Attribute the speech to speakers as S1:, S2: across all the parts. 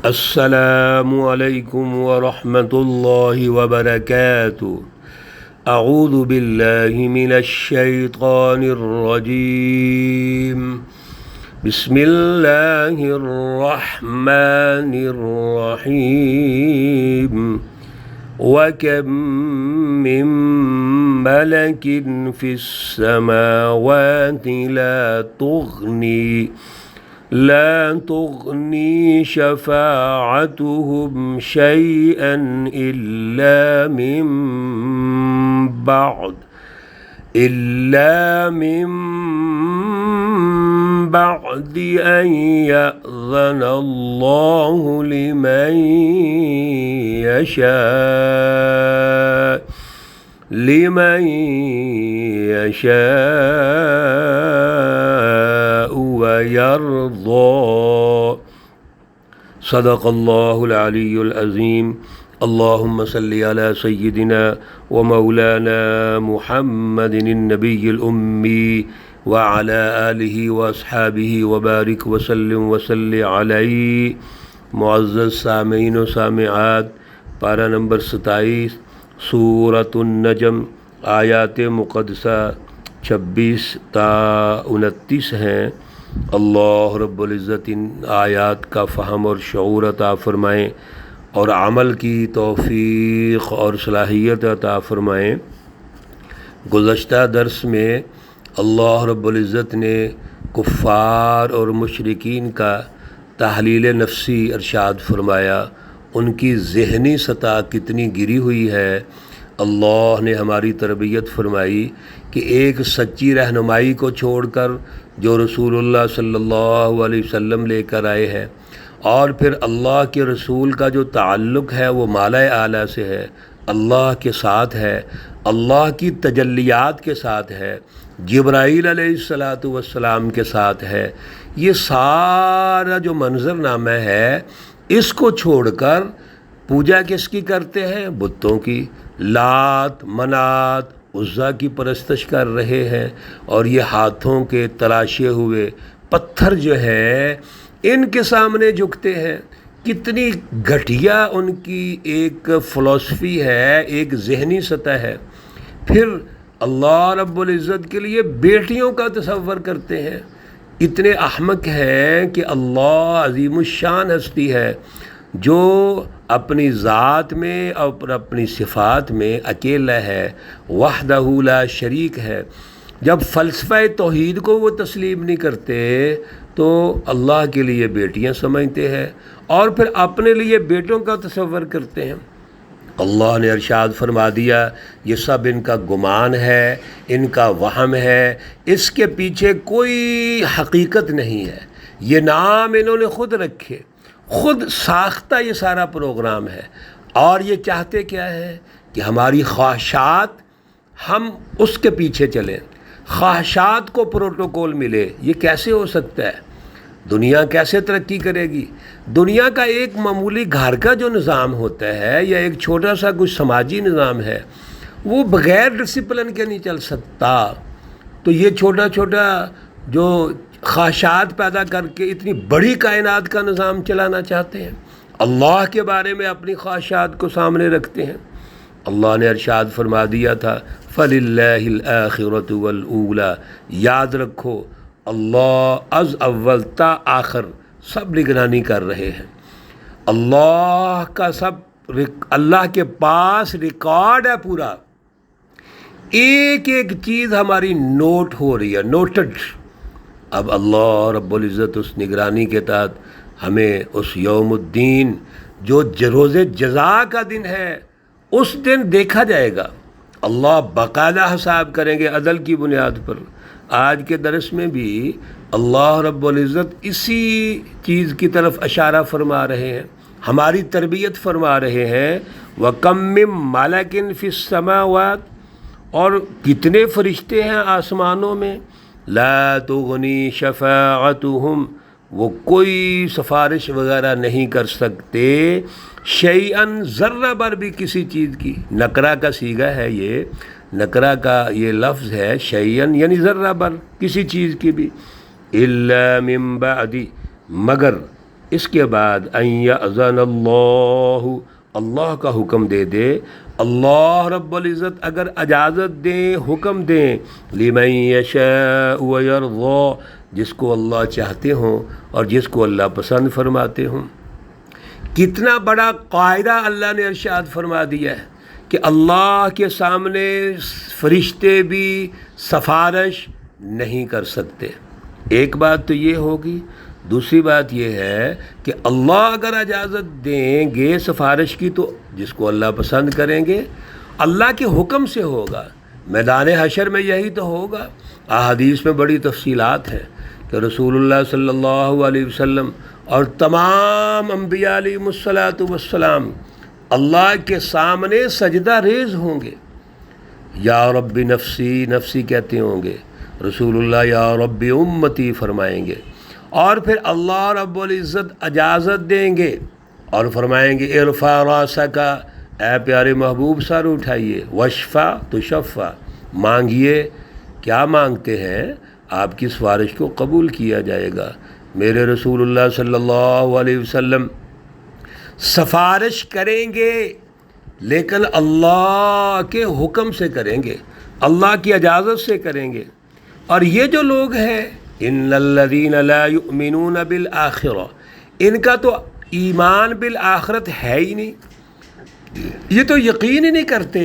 S1: السلام علیکم ورحمۃ اللہ وبرکاتہ۔ اعوذ باللہ من الشیطان الرجیم، بسم اللہ الرحمن الرحیم۔ وَكَم مِّن مَّلَكٍ فِي السَّمَاوَاتِ لا تغني شفاعتهم شيئا إلا من بعد أن يأذن الله لمن يشاء ويرضى۔ صدق اللہ العلی العظیم۔ اللہم صلی علی سیدنا ومولانا محمد النبی الأمی وعلى آلہ واصحابہ وبارک وسلم علیہ۔ معزز سامعین و سامعات، پارہ نمبر 27 سورۃ النجم، آیات مقدسہ 26 تا 29 ہیں۔ اللہ رب العزت ان آیات کا فہم اور شعور عطا فرمائیں اور عمل کی توفیق اور صلاحیت عطا فرمائیں۔ گزشتہ درس میں اللہ رب العزت نے کفار اور مشرکین کا تحلیل نفسی ارشاد فرمایا، ان کی ذہنی سطح کتنی گری ہوئی ہے۔ اللہ نے ہماری تربیت فرمائی کہ ایک سچی رہنمائی کو چھوڑ کر جو رسول اللہ صلی اللہ علیہ وسلم لے کر آئے ہیں، اور پھر اللہ کے رسول کا جو تعلق ہے وہ مالا اعلیٰ سے ہے، اللہ کے ساتھ ہے، اللہ کی تجلیات کے ساتھ ہے، جبرائیل علیہ السلام کے ساتھ ہے۔ یہ سارا جو منظرنامہ ہے اس کو چھوڑ کر پوجا کس کی کرتے ہیں؟ بتوں کی، لات، منات، عزا کی پرستش کر رہے ہیں، اور یہ ہاتھوں کے تراشے ہوئے پتھر جو ہے ان کے سامنے جھکتے ہیں۔ کتنی گھٹیا ان کی ایک فلسفی ہے، ایک ذہنی سطح ہے۔ پھر اللہ رب العزت کے لیے بیٹیوں کا تصور کرتے ہیں۔ اتنے احمق ہیں کہ اللہ عظیم الشان ہستی ہے جو اپنی ذات میں اور اپنی صفات میں اکیلا ہے، وحدہ لا شریک ہے۔ جب فلسفہ توحید کو وہ تسلیم نہیں کرتے تو اللہ کے لیے بیٹیاں سمجھتے ہیں، اور پھر اپنے لیے بیٹوں کا تصور کرتے ہیں۔ اللہ نے ارشاد فرما دیا یہ سب ان کا گمان ہے، ان کا وہم ہے، اس کے پیچھے کوئی حقیقت نہیں ہے۔ یہ نام انہوں نے خود رکھے، خود ساختہ یہ سارا پروگرام ہے، اور یہ چاہتے کیا ہے کہ ہماری خواہشات ہم اس کے پیچھے چلیں، خواہشات کو پروٹوکول ملے۔ یہ کیسے ہو سکتا ہے؟ دنیا کیسے ترقی کرے گی؟ دنیا کا ایک معمولی گھر کا جو نظام ہوتا ہے یا ایک چھوٹا سا کچھ سماجی نظام ہے وہ بغیر ڈسپلن کے نہیں چل سکتا۔ تو یہ چھوٹا چھوٹا جو خواہشات پیدا کر کے اتنی بڑی کائنات کا نظام چلانا چاہتے ہیں، اللہ کے بارے میں اپنی خواہشات کو سامنے رکھتے ہیں۔ اللہ نے ارشاد فرما دیا تھا فَلِلَّهِ الْآخِرَةُ وَالْأُولَى۔ یاد رکھو اللہ از اول تا آخر سب نگرانی کر رہے ہیں۔ اللہ کے پاس ریکارڈ ہے پورا، ایک ایک چیز ہماری نوٹ ہو رہی ہے، نوٹڈ۔ اب اللہ رب العزت اس نگرانی کے تحت ہمیں اس یوم الدین جو روز جزا کا دن ہے اس دن دیکھا جائے گا۔ اللہ باقاعدہ حساب کریں گے عدل کی بنیاد پر۔ آج کے درس میں بھی اللہ رب العزت اسی چیز کی طرف اشارہ فرما رہے ہیں، ہماری تربیت فرما رہے ہیں۔ وَكَم مِّن مَّلَكٍ فِي السَّمَاوَاتِ، اور کتنے فرشتے ہیں آسمانوں میں، لا تغنی شفاعتهم، وہ کوئی سفارش وغیرہ نہیں کر سکتے، شیئن ذرہ بر بھی کسی چیز کی۔ نکرہ کا صیغہ ہے یہ، نکرہ کا یہ لفظ ہے شیئن یعنی ذرہ بر کسی چیز کی بھی، الا من بعد مگر اس کے بعد ان یأذن اللہ، اللہ کا حکم دے دے، اللہ رب العزت اگر اجازت دیں، حکم دیں، لمن یشاء ویرضی، جس کو اللہ چاہتے ہوں اور جس کو اللہ پسند فرماتے ہوں۔ کتنا بڑا قاعدہ اللہ نے ارشاد فرما دیا ہے کہ اللہ کے سامنے فرشتے بھی سفارش نہیں کر سکتے۔ ایک بات تو یہ ہوگی، دوسری بات یہ ہے کہ اللہ اگر اجازت دیں گے سفارش کی تو جس کو اللہ پسند کریں گے اللہ کے حکم سے ہوگا۔ میدان حشر میں یہی تو ہوگا۔ احادیث میں بڑی تفصیلات ہیں کہ رسول اللہ صلی اللہ علیہ وسلم اور تمام انبیاء علیہم الصلاۃ والسلام اللہ کے سامنے سجدہ ریز ہوں گے، یا رب نفسی نفسی کہتے ہوں گے، رسول اللہ یا رب امتی فرمائیں گے، اور پھر اللہ رب العزت اجازت دیں گے اور فرمائیں گے ارفع راسک، اے پیارے محبوب سر اٹھائیے، وشفع تشفع، مانگیے، کیا مانگتے ہیں، آپ کی سفارش کو قبول کیا جائے گا۔ میرے رسول اللہ صلی اللہ علیہ وسلم سفارش کریں گے لیکن اللہ کے حکم سے کریں گے، اللہ کی اجازت سے کریں گے۔ اور یہ جو لوگ ہیں ان الذین لا یؤمنون بالآخرہ، ان کا تو ایمان بالآخرت ہے ہی نہیں، یہ تو یقین ہی نہیں کرتے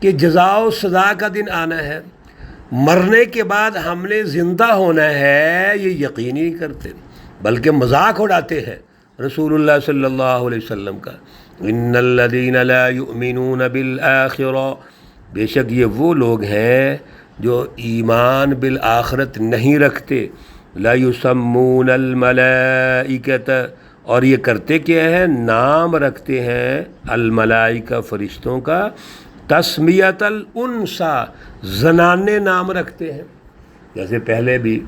S1: کہ جزا و سزا کا دن آنا ہے، مرنے کے بعد ہم نے زندہ ہونا ہے، یہ یقین ہی نہیں کرتے، بلکہ مذاق اڑاتے ہیں رسول اللہ صلی اللہ علیہ وسلم کا۔ ان الذین لا یؤمنون بالآخرہ، بے شک یہ وہ لوگ ہیں جو ایمان بالآخرت نہیں رکھتے، لا یسمون الملائکۃ، اور یہ کرتے کیا ہے، نام رکھتے ہیں الملائکہ فرشتوں کا، تسمیۃ الانثی، زنانے نام رکھتے ہیں۔ جیسے پہلے بھی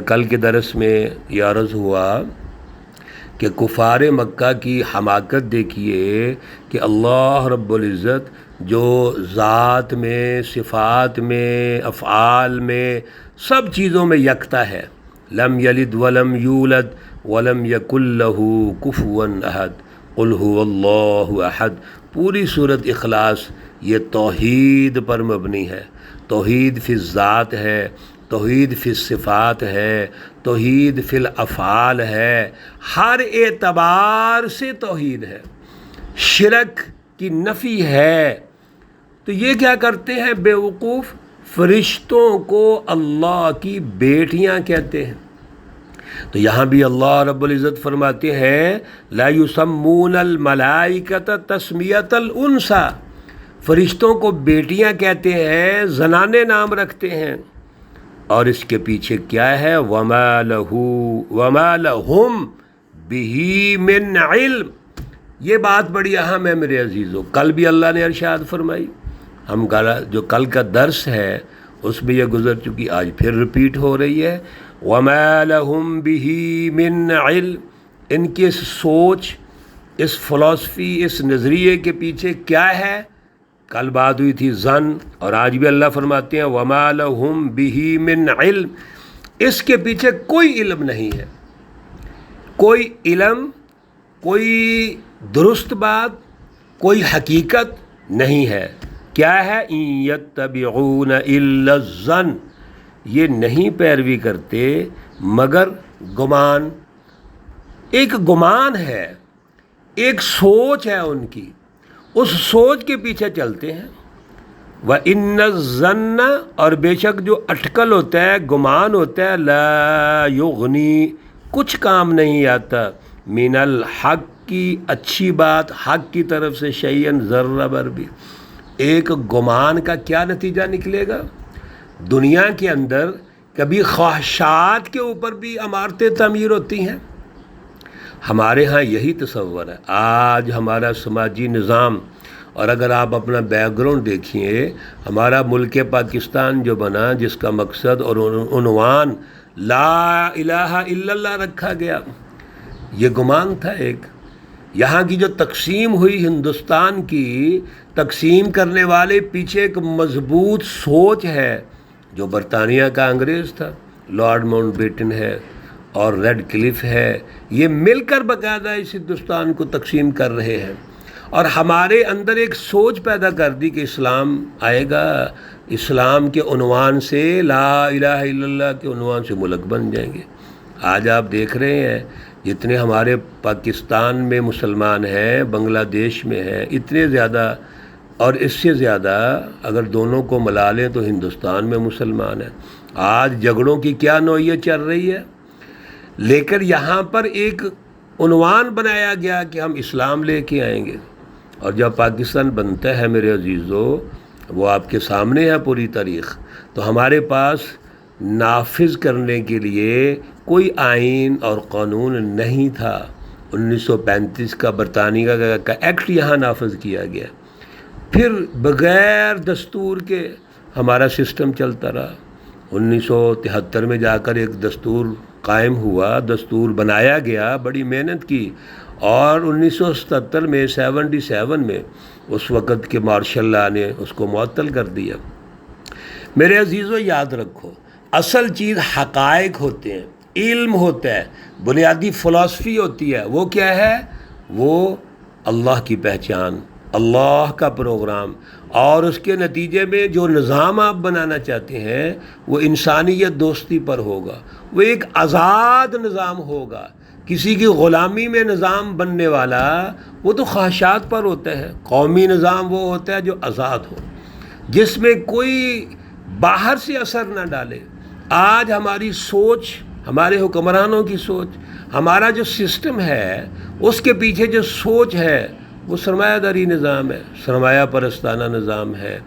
S1: کل کے درس میں یہ عرض ہوا کہ کفار مکہ کی حماقت دیکھیے کہ اللہ رب العزت جو ذات میں، صفات میں، افعال میں، سب چیزوں میں یکتا ہے، لم یلد ولم یولد ولم یکن لہ کفوا احد قل هو اللہ احد۔ پوری سورۃ اخلاص یہ توحید پر مبنی ہے، توحید فی الذات ہے، توحید فی الصفات ہے، توحید فی الافعال ہے، ہر اعتبار سے توحید ہے، شرک کی نفی ہے۔ تو یہ کیا کرتے ہیں بیوقوف، فرشتوں کو اللہ کی بیٹیاں کہتے ہیں۔ تو یہاں بھی اللہ رب العزت فرماتے ہیں لا یسمون الملائکۃ تسمیۃ الانثی، فرشتوں کو بیٹیاں کہتے ہیں، زنانے نام رکھتے ہیں، اور اس کے پیچھے کیا ہے، وما لہم بہ من علم۔ یہ بات بڑی اہم ہے میرے عزیزو، کل بھی اللہ نے ارشاد فرمائی، ہم جو کل کا درس ہے اس میں یہ گزر چکی، آج پھر ریپیٹ ہو رہی ہے، وما لہم بہ من علم۔ ان کی اس سوچ، اس فلسفی، اس نظریے کے پیچھے کیا ہے، کل بات ہوئی تھی ظن، اور آج بھی اللہ فرماتے ہیں وما لہم بہ من علم، اس کے پیچھے کوئی علم نہیں ہے، کوئی علم، کوئی درست بات، کوئی حقیقت نہیں ہے۔ کیا ہے، ان یتبعون الا الظن، یہ نہیں پیروی کرتے مگر گمان، ایک گمان ہے، ایک سوچ ہے ان کی، اس سوچ کے پیچھے چلتے ہیں۔ وَإِنَّ الظَّنَّ، اور بے شک جو اٹکل ہوتا ہے، گمان ہوتا ہے، لا یغنی، کچھ کام نہیں آتا، من الحق کی، اچھی بات حق کی طرف سے، شیئن ذرہ بر بھی۔ ایک گمان کا کیا نتیجہ نکلے گا؟ دنیا کے اندر کبھی خواہشات کے اوپر بھی عمارتیں تعمیر ہوتی ہیں۔ ہمارے ہاں یہی تصور ہے آج ہمارا سماجی نظام، اور اگر آپ اپنا بیک گراؤنڈ دیکھیے، ہمارا ملک پاکستان جو بنا، جس کا مقصد اور عنوان لا الہ الا اللہ رکھا گیا، یہ گمان تھا ایک۔ یہاں کی جو تقسیم ہوئی ہندوستان کی، تقسیم کرنے والے پیچھے ایک مضبوط سوچ ہے، جو برطانیہ کا انگریز تھا، لارڈ ماؤنٹ بیٹن ہے، اور ریڈ کلف ہے، یہ مل کر باقاعدہ اس ہندوستان کو تقسیم کر رہے ہیں، اور ہمارے اندر ایک سوچ پیدا کر دی کہ اسلام آئے گا، اسلام کے عنوان سے، لا الہ الا اللہ کے عنوان سے ملک بن جائیں گے۔ آج آپ دیکھ رہے ہیں جتنے ہمارے پاکستان میں مسلمان ہیں، بنگلہ دیش میں ہیں، اتنے زیادہ اور اس سے زیادہ اگر دونوں کو ملا لیں تو ہندوستان میں مسلمان ہیں۔ آج جھگڑوں کی کیا نوعیت چل رہی ہے، لیکن یہاں پر ایک عنوان بنایا گیا کہ ہم اسلام لے کے آئیں گے، اور جب پاکستان بنتا ہے میرے عزیزو، وہ آپ کے سامنے ہے پوری تاریخ، تو ہمارے پاس نافذ کرنے کے لیے کوئی آئین اور قانون نہیں تھا۔ 1935 کا برطانیہ کا ایکٹ یہاں نافذ کیا گیا، پھر بغیر دستور کے ہمارا سسٹم چلتا رہا۔ 1973 میں جا کر ایک دستور قائم ہوا، دستور بنایا گیا، بڑی محنت کی، اور 1977 میں 77 میں اس وقت کے مارشل لا نے اس کو معطل کر دیا۔ میرے عزیزو یاد رکھو، اصل چیز حقائق ہوتے ہیں، علم ہوتا ہے، بنیادی فلسفی ہوتی ہے، وہ کیا ہے؟ وہ اللہ کی پہچان، اللہ کا پروگرام، اور اس کے نتیجے میں جو نظام آپ بنانا چاہتے ہیں وہ انسانیت دوستی پر ہوگا، وہ ایک آزاد نظام ہوگا۔ کسی کی غلامی میں نظام بننے والا وہ تو خواہشات پر ہوتا ہے۔ قومی نظام وہ ہوتا ہے جو آزاد ہو، جس میں کوئی باہر سے اثر نہ ڈالے۔ آج ہماری سوچ، ہمارے حکمرانوں کی سوچ، ہمارا جو سسٹم ہے، اس کے پیچھے جو سوچ ہے وہ سرمایہ داری نظام ہے، سرمایہ پرستانہ نظام ہے،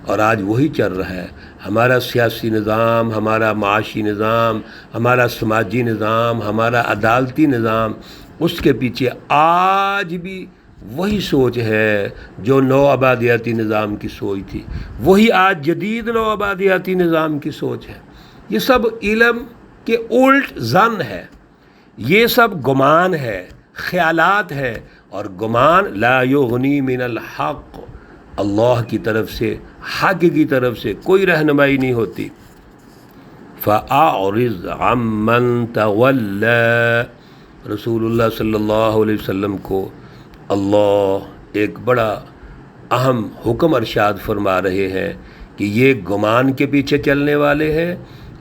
S1: اور آج وہی چل رہا ہے۔ ہمارا سیاسی نظام، ہمارا معاشی نظام، ہمارا سماجی نظام، ہمارا عدالتی نظام، اس کے پیچھے آج بھی وہی سوچ ہے جو نو آبادیاتی نظام کی سوچ تھی، وہی آج جدید نو آبادیاتی نظام کی سوچ ہے۔ یہ سب علم کے الٹ ظن ہے، یہ سب گمان ہے، خیالات ہے، اور گمان لا یغنی من الحق، اللہ کی طرف سے، حق کی طرف سے کوئی رہنمائی نہیں ہوتی۔ فَأَعْرِضْ عَمَّنْ تَوَلَّى، رسول اللہ صلی اللہ علیہ وسلم کو اللہ ایک بڑا اہم حکم ارشاد فرما رہے ہیں کہ یہ گمان کے پیچھے چلنے والے ہیں،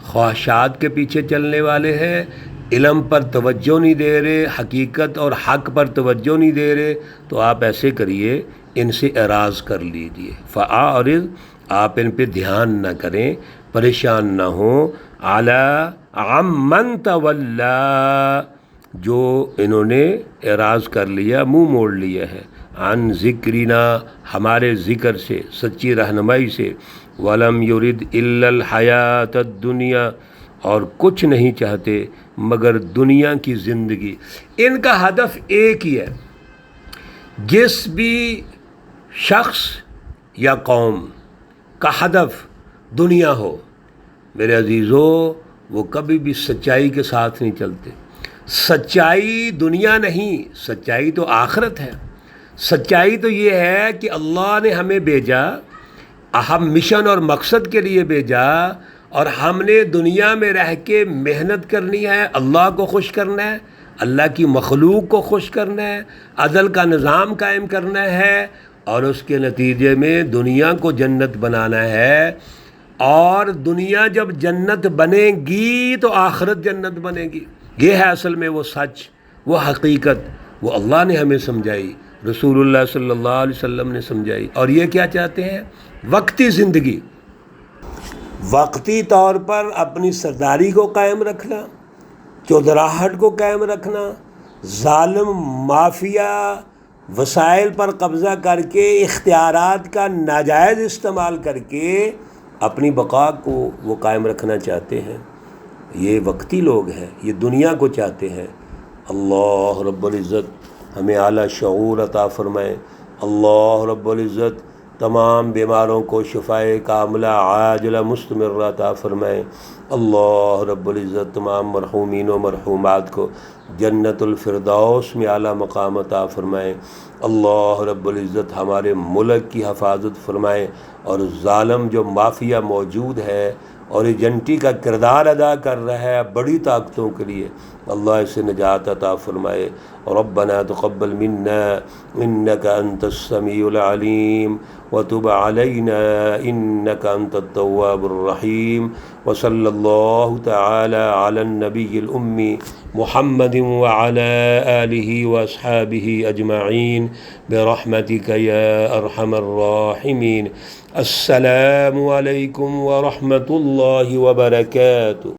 S1: خواہشات کے پیچھے چلنے والے ہیں، علم پر توجہ نہیں دے رہے، حقیقت اور حق پر توجہ نہیں دے رہے، تو آپ ایسے کریے، ان سے اعراض کر لیجیے۔ فَأَعْرِضْ، آپ ان پہ دھیان نہ کریں، پریشان نہ ہوں، عَلَىٰ عَمَّنْ تَوَلَّىٰ، جو انہوں نے اعراض کر لیا، منہ موڑ لیا ہے، عن ذکرنا، ہمارے ذکر سے، سچی رہنمائی سے، وَلَمْ يُرِدْ إِلَّا الْحَيَاةَ الدُّنْيَا، اور کچھ نہیں چاہتے مگر دنیا کی زندگی۔ ان کا ہدف ایک ہی ہے، جس بھی شخص یا قوم کا ہدف دنیا ہو، میرے عزیزو، وہ کبھی بھی سچائی کے ساتھ نہیں چلتے۔ سچائی دنیا نہیں، سچائی تو آخرت ہے۔ سچائی تو یہ ہے کہ اللہ نے ہمیں بھیجا، ہم مشن اور مقصد کے لیے بھیجا، اور ہم نے دنیا میں رہ کے محنت کرنی ہے، اللہ کو خوش کرنا ہے، اللہ کی مخلوق کو خوش کرنا ہے، عدل کا نظام قائم کرنا ہے، اور اس کے نتیجے میں دنیا کو جنت بنانا ہے۔ اور دنیا جب جنت بنے گی تو آخرت جنت بنے گی۔ یہ ہے اصل میں وہ سچ، وہ حقیقت، وہ اللہ نے ہمیں سمجھائی، رسول اللہ صلی اللہ علیہ وسلم نے سمجھائی۔ اور یہ کیا چاہتے ہیں؟ وقتی زندگی، وقتی طور پر اپنی سرداری کو قائم رکھنا، چودراہٹ کو قائم رکھنا، ظالم مافیا وسائل پر قبضہ کر کے، اختیارات کا ناجائز استعمال کر کے اپنی بقا کو وہ قائم رکھنا چاہتے ہیں۔ یہ وقتی لوگ ہیں، یہ دنیا کو چاہتے ہیں۔ اللہ رب العزت ہمیں اعلیٰ شعور عطا فرمائے۔ اللہ رب العزت تمام بیماروں کو شفائے کاملہ عاجلہ مستمرہ عطا فرمائے۔ اللہ رب العزت تمام مرحومین و مرحومات کو جنت الفردوس میں اعلیٰ مقام عطا فرمائے۔ اللہ رب العزت ہمارے ملک کی حفاظت فرمائے، اور ظالم جو مافیا موجود ہے اور ایجنٹی کا کردار ادا کر رہا ہے بڑی طاقتوں کے لیے، اللہ اسے نجات عطا فرمائے۔ ربنا تقبل منا انك انت السميع العليم وتب علينا انك انت التواب الرحيم، وصلى الله تعالى على النبي الأمي محمد وعلى آله وأصحابه أجمعين برحمتك يا أرحم الراحمين۔ السلام علیکم ورحمۃ اللہ وبرکاتہ۔